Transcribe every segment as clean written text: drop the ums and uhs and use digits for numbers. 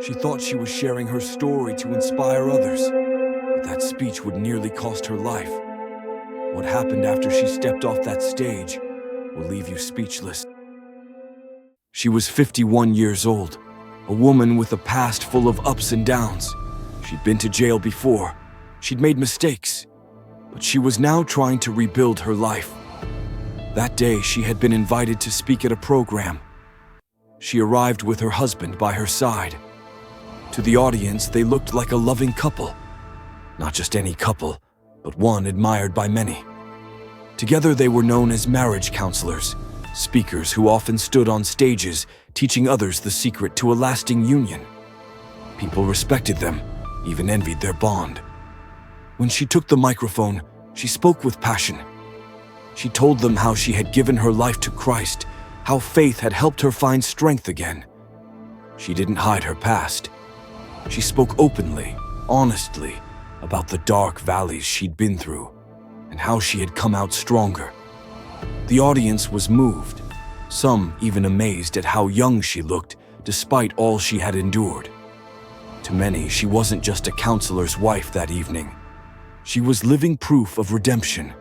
She thought she was sharing her story to inspire others, but that speech would nearly cost her life. What happened after she stepped off that stage will leave you speechless. She was 51 years old, a woman with a past full of ups and downs. She'd been to jail before, she'd made mistakes, but she was now trying to rebuild her life. That day, she had been invited to speak at a program. She arrived with her husband by her side. To the audience, they looked like a loving couple. Not just any couple, but one admired by many. Together, they were known as marriage counselors, speakers who often stood on stages teaching others the secret to a lasting union. People respected them, even envied their bond. When she took the microphone, she spoke with passion. She told them how she had given her life to Christ, how faith had helped her find strength again. She didn't hide her past. She spoke openly, honestly, about the dark valleys she'd been through and how she had come out stronger. The audience was moved, some even amazed at how young she looked despite all she had endured. To many, she wasn't just a counselor's wife that evening. She was living proof of redemption.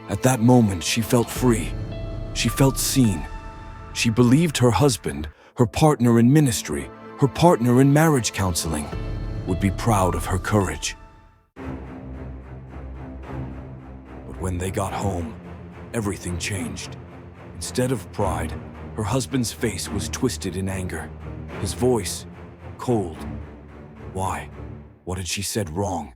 At that moment, she felt free. She felt seen. She believed her husband, her partner in ministry, her partner in marriage counseling, would be proud of her courage. But when they got home, everything changed. Instead of pride, her husband's face was twisted in anger. His voice, cold. Why? What had she said wrong?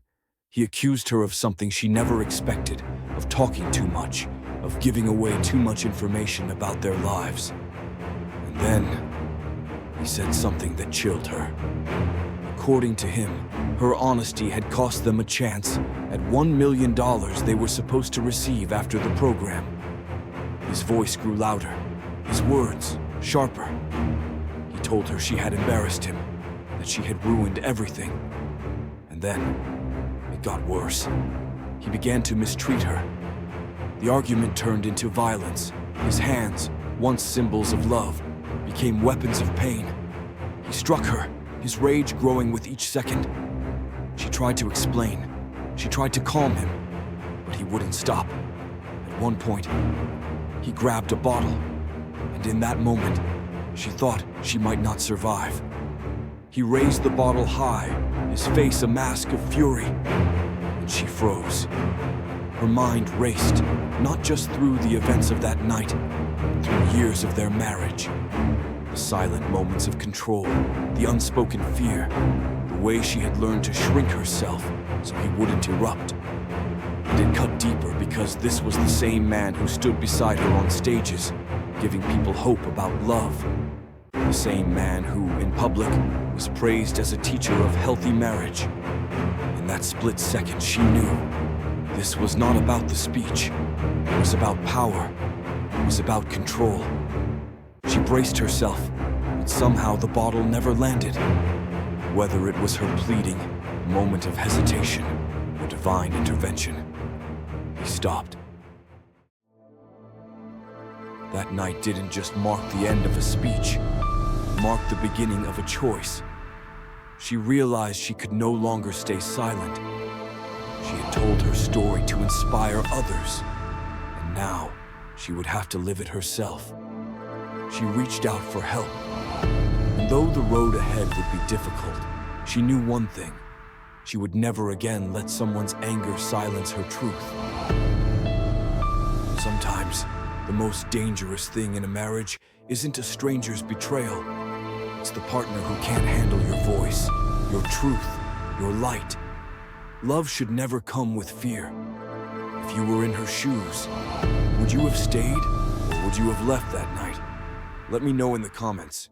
He accused her of something she never expected, of talking too much, of giving away too much information about their lives. And then, he said something that chilled her. According to him, her honesty had cost them a chance at $1 million they were supposed to receive after the program. His voice grew louder, his words sharper. He told her she had embarrassed him, that she had ruined everything. And then, it got worse. He began to mistreat her. The argument turned into violence. His hands, once symbols of love, became weapons of pain. He struck her, his rage growing with each second. She tried to explain. She tried to calm him, but he wouldn't stop. At one point, he grabbed a bottle, and in that moment, she thought she might not survive. He raised the bottle high, his face a mask of fury, and she froze. Her mind raced, not just through the events of that night, but through years of their marriage. The silent moments of control, the unspoken fear, the way she had learned to shrink herself so he wouldn't erupt. And it cut deeper because this was the same man who stood beside her on stages, giving people hope about love. The same man who, in public, was praised as a teacher of healthy marriage. In that split second, she knew this was not about the speech. It was about power. It was about control. She braced herself, but somehow the bottle never landed. Whether it was her pleading, moment of hesitation, or divine intervention, he stopped. That night didn't just mark the end of a speech. It marked the beginning of a choice. She realized she could no longer stay silent. She had told her story to inspire others, and now she would have to live it herself. She reached out for help, and though the road ahead would be difficult, she knew one thing: she would never again let someone's anger silence her truth. Sometimes, the most dangerous thing in a marriage isn't a stranger's betrayal. It's the partner who can't handle your voice, your truth, your light. Love should never come with fear. If you were in her shoes, would you have stayed, or would you have left that night? Let me know in the comments.